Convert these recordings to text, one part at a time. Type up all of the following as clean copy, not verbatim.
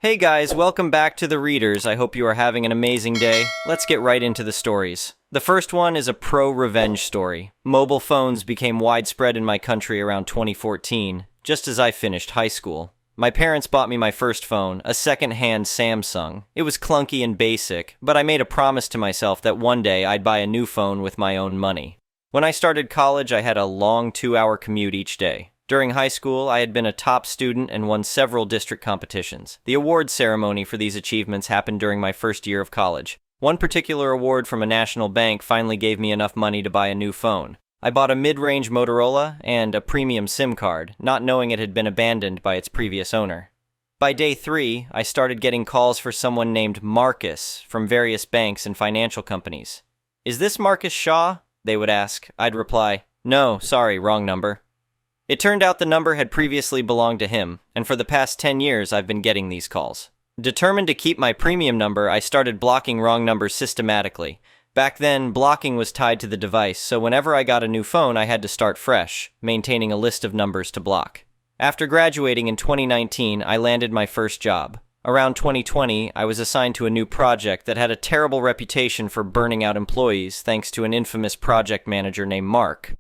Hey guys, welcome back to The Readers. I hope you are having an amazing day. Let's get right into the stories. The first one is a pro-revenge story. Mobile phones became widespread in my country around 2014, just as I finished high school. My parents bought me my first phone, a second-hand Samsung. It was clunky and basic, but I made a promise to myself that one day I'd buy a new phone with my own money. When I started college, I had a long 2-hour commute each day. During high school, I had been a top student and won several district competitions. The award ceremony for these achievements happened during my first year of college. One particular award from a national bank finally gave me enough money to buy a new phone. I bought a mid-range Motorola and a premium SIM card, not knowing it had been abandoned by its previous owner. By day 3, I started getting calls for someone named Marcus from various banks and financial companies. "Is this Marcus Shaw?" they would ask. I'd reply, "No, sorry, wrong number." It turned out the number had previously belonged to him, and for the past 10 years I've been getting these calls. Determined to keep my premium number, I started blocking wrong numbers systematically. Back then, blocking was tied to the device, so whenever I got a new phone I had to start fresh, maintaining a list of numbers to block. After graduating in 2019, I landed my first job. Around 2020, I was assigned to a new project that had a terrible reputation for burning out employees thanks to an infamous project manager named Mark.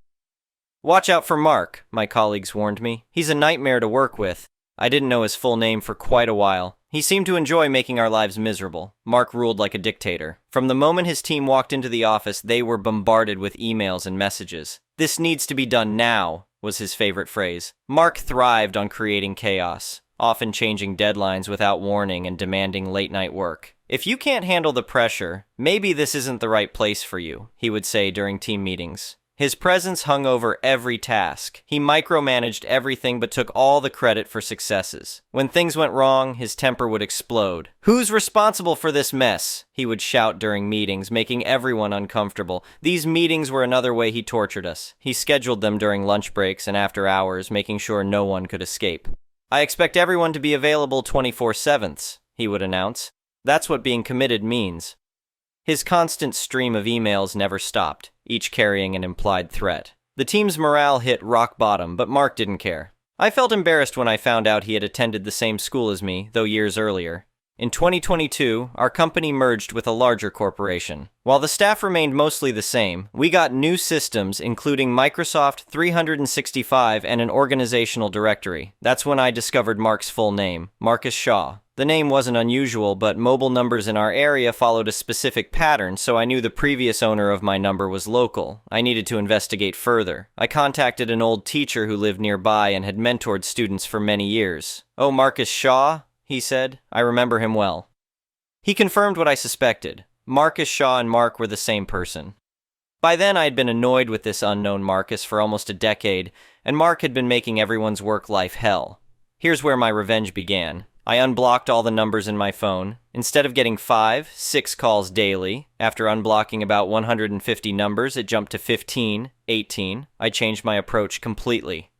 "Watch out for Mark," my colleagues warned me. "He's a nightmare to work with." I didn't know his full name for quite a while. He seemed to enjoy making our lives miserable. Mark ruled like a dictator. From the moment his team walked into the office, they were bombarded with emails and messages. "This needs to be done now," was his favorite phrase. Mark thrived on creating chaos, often changing deadlines without warning and demanding late-night work. "If you can't handle the pressure, maybe this isn't the right place for you," he would say during team meetings. His presence hung over every task. He micromanaged everything but took all the credit for successes. When things went wrong, his temper would explode. "Who's responsible for this mess?" he would shout during meetings, making everyone uncomfortable. These meetings were another way he tortured us. He scheduled them during lunch breaks and after hours, making sure no one could escape. "I expect everyone to be available 24/7, he would announce. "That's what being committed means." His constant stream of emails never stopped, each carrying an implied threat. The team's morale hit rock bottom, but Mark didn't care. I felt embarrassed when I found out he had attended the same school as me, though years earlier. In 2022, our company merged with a larger corporation. While the staff remained mostly the same, we got new systems including Microsoft 365 and an organizational directory. That's when I discovered Mark's full name, Marcus Shaw. The name wasn't unusual, but mobile numbers in our area followed a specific pattern, so I knew the previous owner of my number was local. I needed to investigate further. I contacted an old teacher who lived nearby and had mentored students for many years. "Oh, Marcus Shaw?" he said. "I remember him well." He confirmed what I suspected. Marcus Shaw and Mark were the same person. By then, I had been annoyed with this unknown Marcus for almost a decade, and Mark had been making everyone's work life hell. Here's where my revenge began. I unblocked all the numbers in my phone. Instead of getting 5-6 calls daily, after unblocking about 150 numbers, it jumped to 15, 18. I changed my approach completely.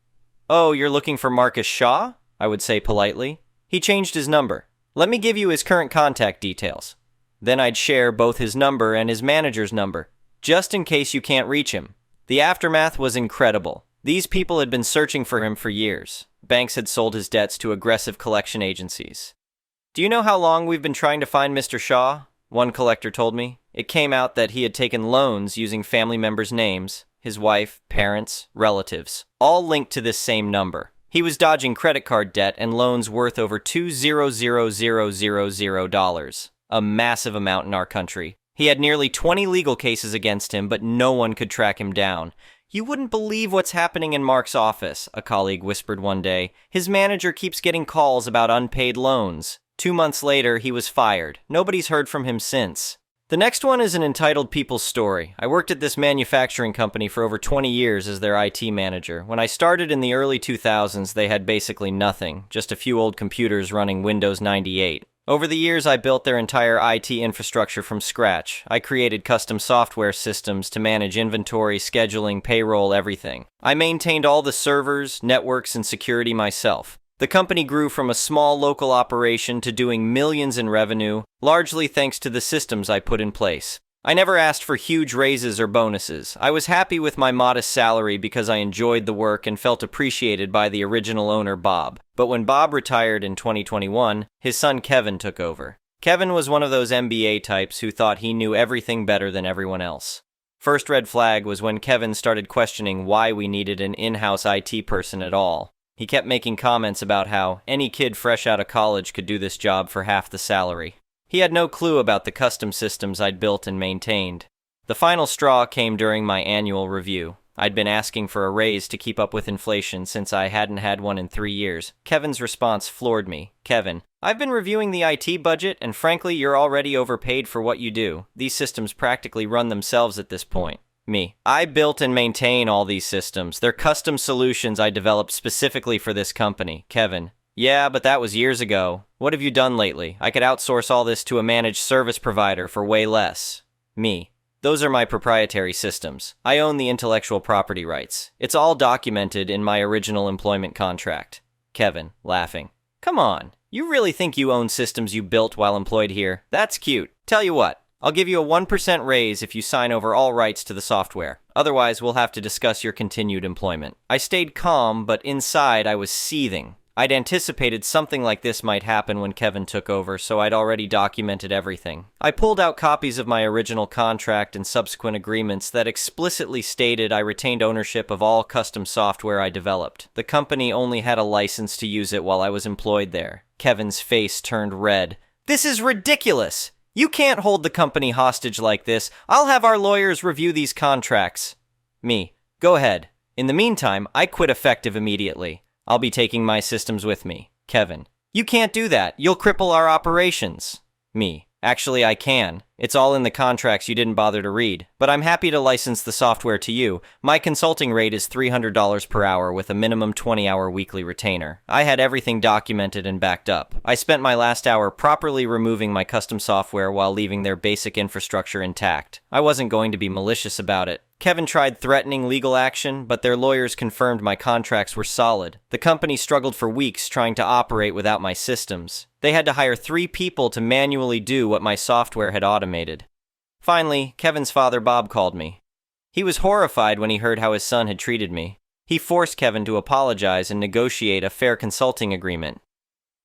"Oh, you're looking for Marcus Shaw?" I would say politely. He changed his number. "Let me give you his current contact details." Then I'd share both his number and his manager's number, just in case you can't reach him. The aftermath was incredible. These people had been searching for him for years. Banks had sold his debts to aggressive collection agencies. "Do you know how long we've been trying to find Mr. Shaw?" one collector told me. It came out that he had taken loans using family members' names, his wife, parents, relatives, all linked to this same number. He was dodging credit card debt and loans worth over $200,000, a massive amount in our country. He had nearly 20 legal cases against him, but no one could track him down. "You wouldn't believe what's happening in Mark's office," a colleague whispered one day. "His manager keeps getting calls about unpaid loans." 2 months later, he was fired. Nobody's heard from him since. The next one is an entitled people's story. I worked at this manufacturing company for over 20 years as their IT manager. When I started in the early 2000s, they had basically nothing, just a few old computers running Windows 98. Over the years, I built their entire IT infrastructure from scratch. I created custom software systems to manage inventory, scheduling, payroll, everything. I maintained all the servers, networks, and security myself. The company grew from a small local operation to doing millions in revenue, largely thanks to the systems I put in place. I never asked for huge raises or bonuses. I was happy with my modest salary because I enjoyed the work and felt appreciated by the original owner, Bob. But when Bob retired in 2021, his son Kevin took over. Kevin was one of those MBA types who thought he knew everything better than everyone else. First red flag was when Kevin started questioning why we needed an in-house IT person at all. He kept making comments about how any kid fresh out of college could do this job for half the salary. He had no clue about the custom systems I'd built and maintained. The final straw came during my annual review. I'd been asking for a raise to keep up with inflation since I hadn't had one in 3 years. Kevin's response floored me. Kevin, I've been reviewing the IT budget, and frankly, you're already overpaid for what you do. These systems practically run themselves at this point. Me, I built and maintain all these systems. They're custom solutions I developed specifically for this company. Kevin, yeah, but that was years ago. What have you done lately? I could outsource all this to a managed service provider for way less. Me, those are my proprietary systems. I own the intellectual property rights. It's all documented in my original employment contract. Kevin, laughing. Come on, you really think you own systems you built while employed here? That's cute. Tell you what, I'll give you a 1% raise if you sign over all rights to the software. Otherwise, we'll have to discuss your continued employment. I stayed calm, but inside I was seething. I'd anticipated something like this might happen when Kevin took over, so I'd already documented everything. I pulled out copies of my original contract and subsequent agreements that explicitly stated I retained ownership of all custom software I developed. The company only had a license to use it while I was employed there. Kevin's face turned red. This is ridiculous! You can't hold the company hostage like this. I'll have our lawyers review these contracts. Me, go ahead. In the meantime, I quit effective immediately. I'll be taking my systems with me. Kevin, you can't do that. You'll cripple our operations. Me, actually I can. It's all in the contracts you didn't bother to read. But I'm happy to license the software to you. My consulting rate is $300 per hour with a minimum 20-hour weekly retainer. I had everything documented and backed up. I spent my last hour properly removing my custom software while leaving their basic infrastructure intact. I wasn't going to be malicious about it. Kevin tried threatening legal action, but their lawyers confirmed my contracts were solid. The company struggled for weeks trying to operate without my systems. They had to hire 3 people to manually do what my software had automated. Finally, Kevin's father, Bob, called me. He was horrified when he heard how his son had treated me. He forced Kevin to apologize and negotiate a fair consulting agreement.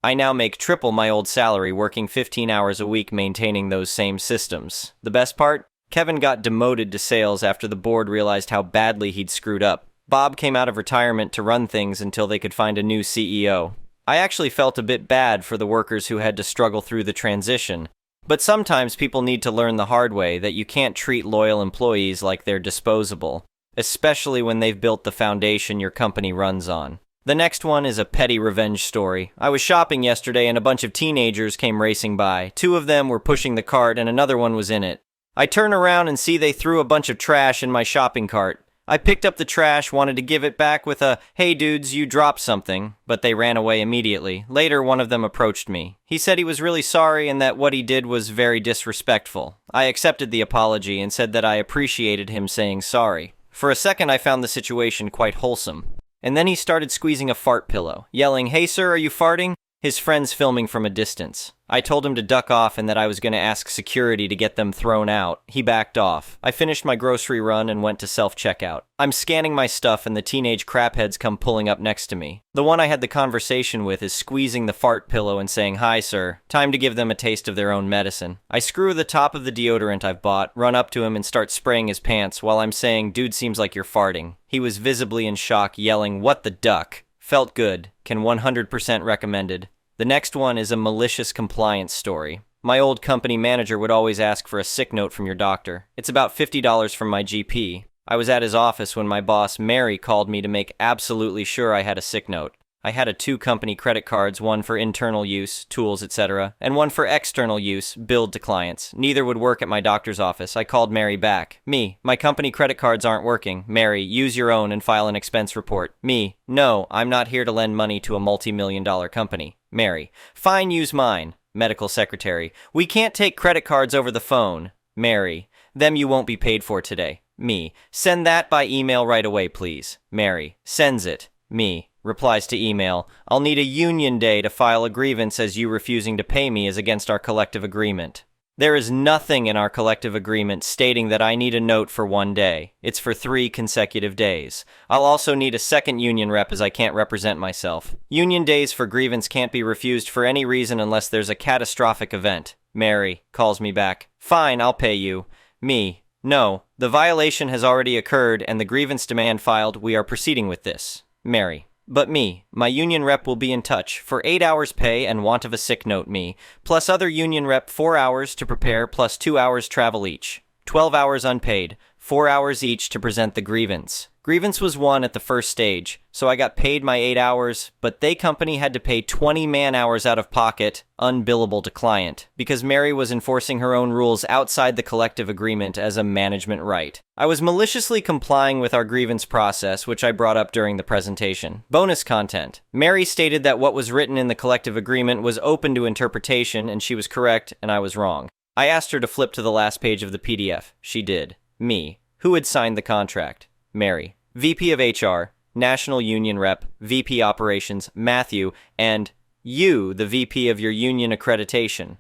I now make triple my old salary working 15 hours a week maintaining those same systems. The best part? Kevin got demoted to sales after the board realized how badly he'd screwed up. Bob came out of retirement to run things until they could find a new CEO. I actually felt a bit bad for the workers who had to struggle through the transition. But sometimes people need to learn the hard way that you can't treat loyal employees like they're disposable, especially when they've built the foundation your company runs on. The next one is a petty revenge story. I was shopping yesterday and a bunch of teenagers came racing by. 2 of them were pushing the cart and another one was in it. I turn around and see they threw a bunch of trash in my shopping cart. I picked up the trash, wanted to give it back with a, "Hey dudes, you dropped something," but they ran away immediately. Later, one of them approached me. He said he was really sorry and that what he did was very disrespectful. I accepted the apology and said that I appreciated him saying sorry. For a second, I found the situation quite wholesome. And then he started squeezing a fart pillow, yelling, "Hey sir, are you farting?" His friends filming from a distance. I told him to duck off and that I was going to ask security to get them thrown out. He backed off. I finished my grocery run and went to self-checkout. I'm scanning my stuff and the teenage crapheads come pulling up next to me. The one I had the conversation with is squeezing the fart pillow and saying, "Hi sir." Time to give them a taste of their own medicine. I screw the top of the deodorant I've bought, run up to him and start spraying his pants while I'm saying, "Dude, seems like you're farting." He was visibly in shock, yelling, "What the duck?" Felt good. Can 100% recommended. The next one is a malicious compliance story. My old company manager would always ask for a sick note from your doctor. It's about $50 from my GP. I was at his office when my boss, Mary, called me to make absolutely sure I had a sick note. I had 2 company credit cards, one for internal use, tools, etc., and one for external use, billed to clients. Neither would work at my doctor's office. I called Mary back. Me, my company credit cards aren't working. Mary, use your own and file an expense report. Me, no, I'm not here to lend money to a multi-million-dollar company. Mary, fine, use mine. Medical secretary, we can't take credit cards over the phone. Mary, them you won't be paid for today. Me, send that by email right away, please. Mary, sends it. Me, replies to email, I'll need a union day to file a grievance as you refusing to pay me is against our collective agreement. There is nothing in our collective agreement stating that I need a note for 1 day. It's for 3 consecutive days. I'll also need a second union rep as I can't represent myself. Union days for grievance can't be refused for any reason unless there's a catastrophic event. Mary calls me back. Fine, I'll pay you. Me. No, the violation has already occurred and the grievance demand filed. We are proceeding with this. Mary. But me, my union rep will be in touch for 8 hours pay and want of a sick note me, plus other union rep 4 hours to prepare plus 2 hours travel each. 12 hours unpaid, 4 hours each to present the grievance. Grievance was won at the first stage, so I got paid my 8 hours, but they company had to pay 20 man-hours out of pocket, unbillable to client, because Mary was enforcing her own rules outside the collective agreement as a management right. I was maliciously complying with our grievance process, which I brought up during the presentation. Bonus content. Mary stated that what was written in the collective agreement was open to interpretation, and she was correct, and I was wrong. I asked her to flip to the last page of the PDF. She did. Me. Who had signed the contract? Mary. VP of HR, National Union Rep, VP Operations, Matthew, and you, the VP of your union accreditation.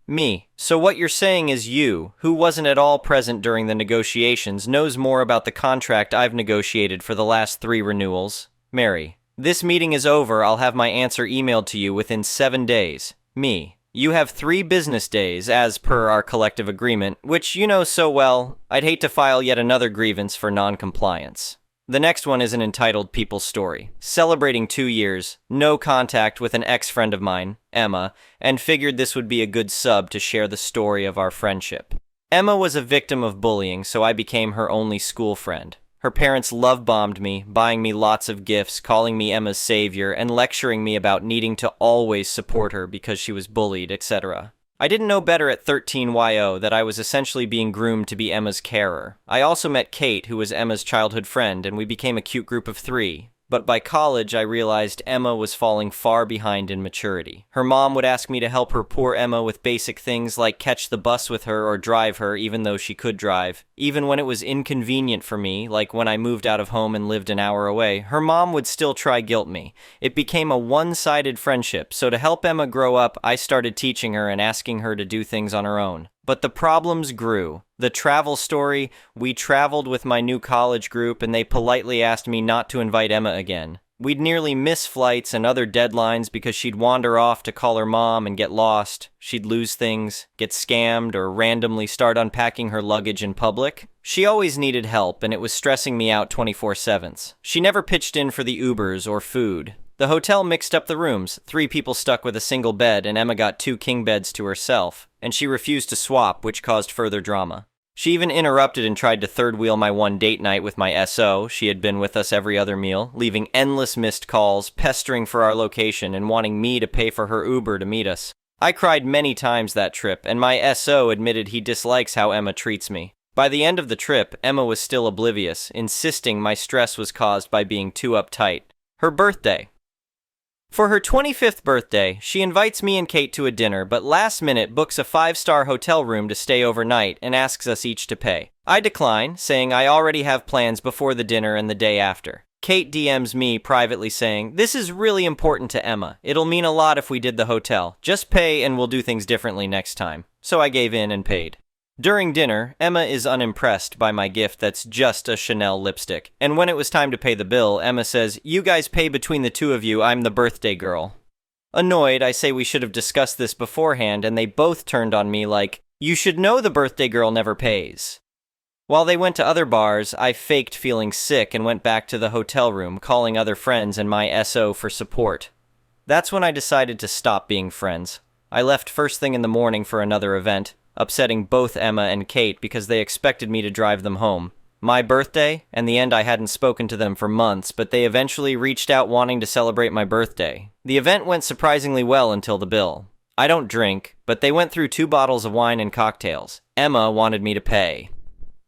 Me. So what you're saying is you, who wasn't at all present during the negotiations, knows more about the contract I've negotiated for the last 3 renewals? Mary. This meeting is over. I'll have my answer emailed to you within 7 days. Me. You have 3 business days, as per our collective agreement, which you know so well. I'd hate to file yet another grievance for non-compliance. The next one is an entitled people story. Celebrating 2 years, no contact with an ex-friend of mine, Emma, and figured this would be a good sub to share the story of our friendship. Emma was a victim of bullying, so I became her only school friend. Her parents love-bombed me, buying me lots of gifts, calling me Emma's savior, and lecturing me about needing to always support her because she was bullied, etc. I didn't know better at 13YO that I was essentially being groomed to be Emma's carer. I also met Kate, who was Emma's childhood friend, and we became a cute group of 3. But by college, I realized Emma was falling far behind in maturity. Her mom would ask me to help her poor Emma with basic things like catch the bus with her or drive her, even though she could drive. Even when it was inconvenient for me, like when I moved out of home and lived an hour away, her mom would still try guilt me. It became a one-sided friendship, so to help Emma grow up, I started teaching her and asking her to do things on her own. But the problems grew. The travel story, we traveled with my new college group and they politely asked me not to invite Emma again. We'd nearly miss flights and other deadlines because she'd wander off to call her mom and get lost. She'd lose things, get scammed, or randomly start unpacking her luggage in public. She always needed help and it was stressing me out 24/7. She never pitched in for the Ubers or food. The hotel mixed up the rooms, 3 people stuck with a single bed, and Emma got 2 king beds to herself, and she refused to swap, which caused further drama. She even interrupted and tried to third-wheel my one date night with my SO. She had been with us every other meal, leaving endless missed calls, pestering for our location, and wanting me to pay for her Uber to meet us. I cried many times that trip, and my SO admitted he dislikes how Emma treats me. By the end of the trip, Emma was still oblivious, insisting my stress was caused by being too uptight. Her birthday. For her 25th birthday, she invites me and Kate to a dinner, but last minute books a 5-star hotel room to stay overnight and asks us each to pay. I decline, saying I already have plans before the dinner and the day after. Kate DMs me privately saying, "This is really important to Emma. It'll mean a lot if we did the hotel. Just pay and we'll do things differently next time." So I gave in and paid. During dinner, Emma is unimpressed by my gift that's just a Chanel lipstick. And when it was time to pay the bill, Emma says, "You guys pay between the 2 of you, I'm the birthday girl." Annoyed, I say we should have discussed this beforehand, and they both turned on me like, "You should know the birthday girl never pays." While they went to other bars, I faked feeling sick and went back to the hotel room, calling other friends and my SO for support. That's when I decided to stop being friends. I left first thing in the morning for another event, upsetting both Emma and Kate because they expected me to drive them home. My birthday, and the end I hadn't spoken to them for months, but they eventually reached out wanting to celebrate my birthday. The event went surprisingly well until the bill. I don't drink, but they went through 2 bottles of wine and cocktails. Emma wanted me to pay.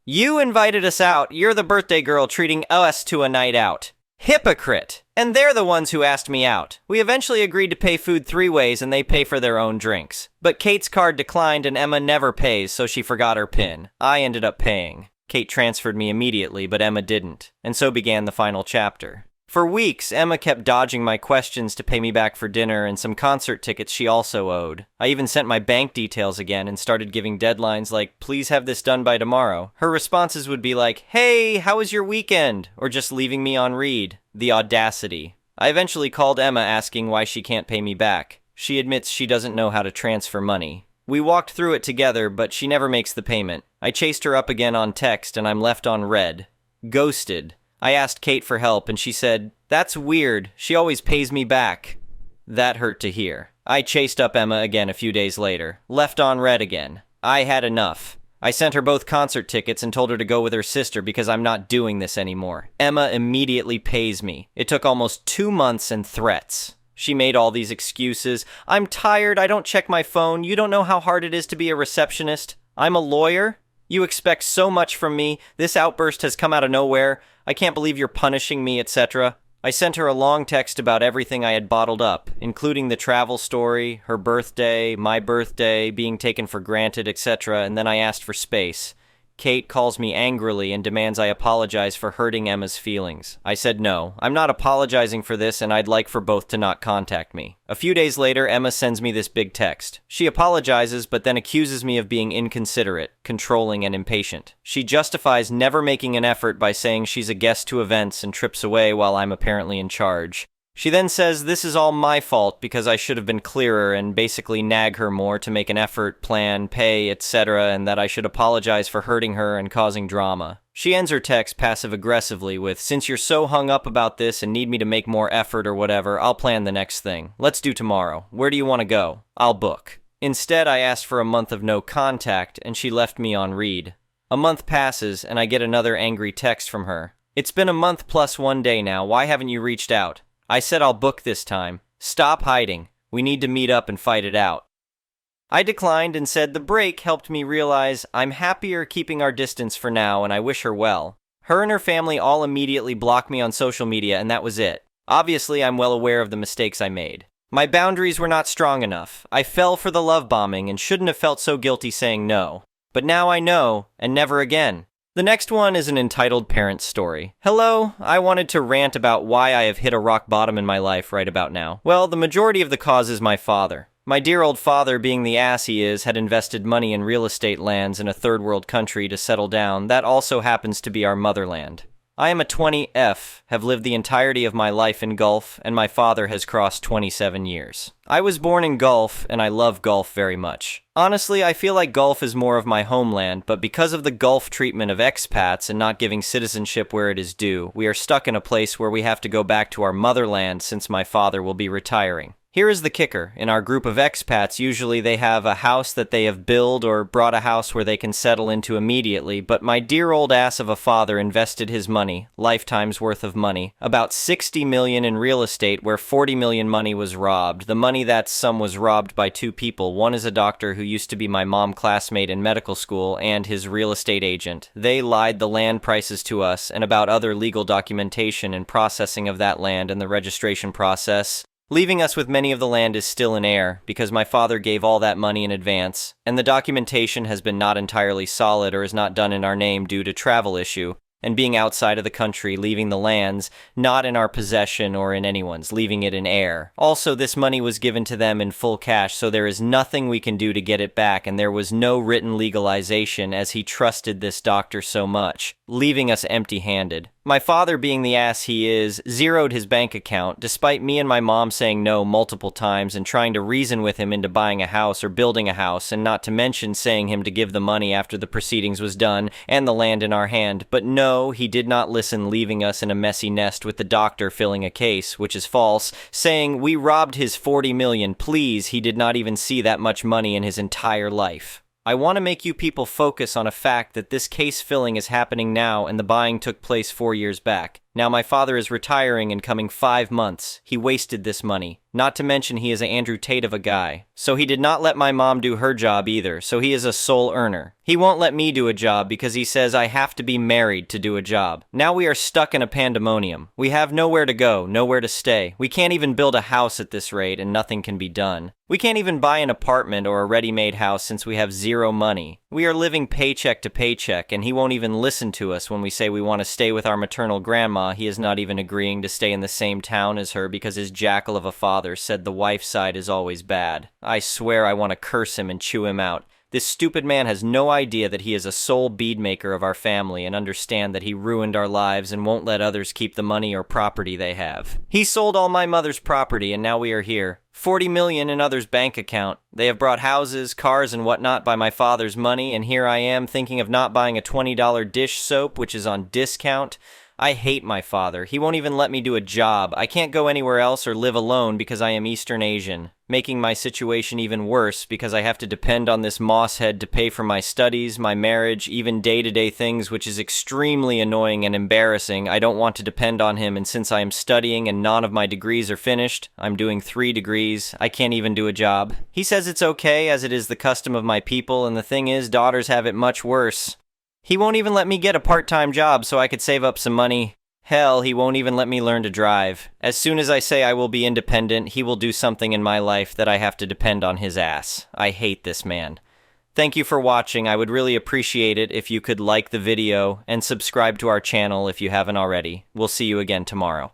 "You invited us out, you're the birthday girl treating us to a night out." Hypocrite! And they're the ones who asked me out. We eventually agreed to pay food 3 ways and they pay for their own drinks. But Kate's card declined and Emma never pays, so she forgot her PIN. I ended up paying. Kate transferred me immediately, but Emma didn't. And so began the final chapter. For weeks, Emma kept dodging my questions to pay me back for dinner and some concert tickets she also owed. I even sent my bank details again and started giving deadlines like, please have this done by tomorrow. Her responses would be like, hey, how was your weekend? Or just leaving me on read. The audacity. I eventually called Emma asking why she can't pay me back. She admits she doesn't know how to transfer money. We walked through it together, but she never makes the payment. I chased her up again on text and I'm left on red. Ghosted. I asked Kate for help and she said, that's weird, she always pays me back. That hurt to hear. I chased up Emma again a few days later, left on red again. I had enough. I sent her both concert tickets and told her to go with her sister because I'm not doing this anymore. Emma immediately pays me. It took almost 2 months and threats. She made all these excuses. I'm tired, I don't check my phone, you don't know how hard it is to be a receptionist. I'm a lawyer. You expect so much from me. This outburst has come out of nowhere. I can't believe you're punishing me, etc. I sent her a long text about everything I had bottled up, including the travel story, her birthday, my birthday, being taken for granted, etc., and then I asked for space. Kate calls me angrily and demands I apologize for hurting Emma's feelings. I said no, I'm not apologizing for this and I'd like for both to not contact me. A few days later, Emma sends me this big text. She apologizes but then accuses me of being inconsiderate, controlling, and impatient. She justifies never making an effort by saying she's a guest to events and trips away while I'm apparently in charge. She then says this is all my fault because I should have been clearer and basically nag her more to make an effort, plan, pay, etc., and that I should apologize for hurting her and causing drama. She ends her text passive-aggressively with, since you're so hung up about this and need me to make more effort or whatever, I'll plan the next thing. Let's do tomorrow. Where do you want to go? I'll book. Instead, I asked for a month of no contact, and she left me on read. A month passes, and I get another angry text from her. It's been a month plus 1 day now. Why haven't you reached out? I said I'll book this time. Stop hiding. We need to meet up and fight it out. I declined and said the break helped me realize I'm happier keeping our distance for now and I wish her well. Her and her family all immediately blocked me on social media and that was it. Obviously, I'm well aware of the mistakes I made. My boundaries were not strong enough. I fell for the love bombing and shouldn't have felt so guilty saying no. But now I know, and never again. The next one is an entitled parent story. Hello, I wanted to rant about why I have hit a rock bottom in my life right about now. Well, the majority of the cause is my father. My dear old father, being the ass he is, had invested money in real estate lands in a third world country to settle down. That also happens to be our motherland. I am a 20F, have lived the entirety of my life in Gulf, and my father has crossed 27 years. I was born in Gulf, and I love Gulf very much. Honestly, I feel like Gulf is more of my homeland, but because of the Gulf treatment of expats and not giving citizenship where it is due, we are stuck in a place where we have to go back to our motherland since my father will be retiring. Here is the kicker. In our group of expats, usually they have a house that they have built or brought a house where they can settle into immediately, but my dear old ass of a father invested his money, lifetime's worth of money, about $60 million in real estate where $40 million money was robbed. The money that sum was robbed by 2 people. One is a doctor who used to be my mom classmate in medical school and his real estate agent. They lied the land prices to us and about other legal documentation and processing of that land and the registration process. Leaving us with many of the land is still in air, because my father gave all that money in advance, and the documentation has been not entirely solid or is not done in our name due to travel issue, and being outside of the country, leaving the lands, not in our possession or in anyone's, leaving it in air. Also, this money was given to them in full cash, so there is nothing we can do to get it back, and there was no written legalization as he trusted this doctor so much, leaving us empty-handed. My father, being the ass he is, zeroed his bank account, despite me and my mom saying no multiple times and trying to reason with him into buying a house or building a house, and not to mention saying him to give the money after the proceedings was done and the land in our hand. But no, he did not listen, leaving us in a messy nest with the doctor filling a case, which is false, saying we robbed his $40 million. Please, he did not even see that much money in his entire life. I want to make you people focus on a fact that this case filling is happening now and the buying took place 4 years back. Now my father is retiring in coming 5 months. He wasted this money. Not to mention he is an Andrew Tate of a guy. So he did not let my mom do her job either, so he is a sole earner. He won't let me do a job because he says I have to be married to do a job. Now we are stuck in a pandemonium. We have nowhere to go, nowhere to stay. We can't even build a house at this rate and nothing can be done. We can't even buy an apartment or a ready-made house since we have zero money. We are living paycheck to paycheck and he won't even listen to us when we say we want to stay with our maternal grandma grandma, he is not even agreeing to stay in the same town as her because his jackal of a father said the wife's side is always bad. I swear I want to curse him and chew him out. This stupid man has no idea that he is a sole beadmaker of our family and understand that he ruined our lives and won't let others keep the money or property they have. He sold all my mother's property and now we are here. 40 million in others' bank account. They have brought houses, cars, and whatnot by my father's money, and here I am thinking of not buying a $20 dish soap, which is on discount. I hate my father. He won't even let me do a job. I can't go anywhere else or live alone because I am Eastern Asian, making my situation even worse because I have to depend on this mosshead to pay for my studies, my marriage, even day-to-day things, which is extremely annoying and embarrassing. I don't want to depend on him, and since I am studying and none of my degrees are finished, I'm doing 3 degrees, I can't even do a job. He says it's okay as it is the custom of my people, and the thing is, daughters have it much worse. He won't even let me get a part-time job so I could save up some money. Hell, he won't even let me learn to drive. As soon as I say I will be independent, he will do something in my life that I have to depend on his ass. I hate this man. Thank you for watching. I would really appreciate it if you could like the video and subscribe to our channel if you haven't already. We'll see you again tomorrow.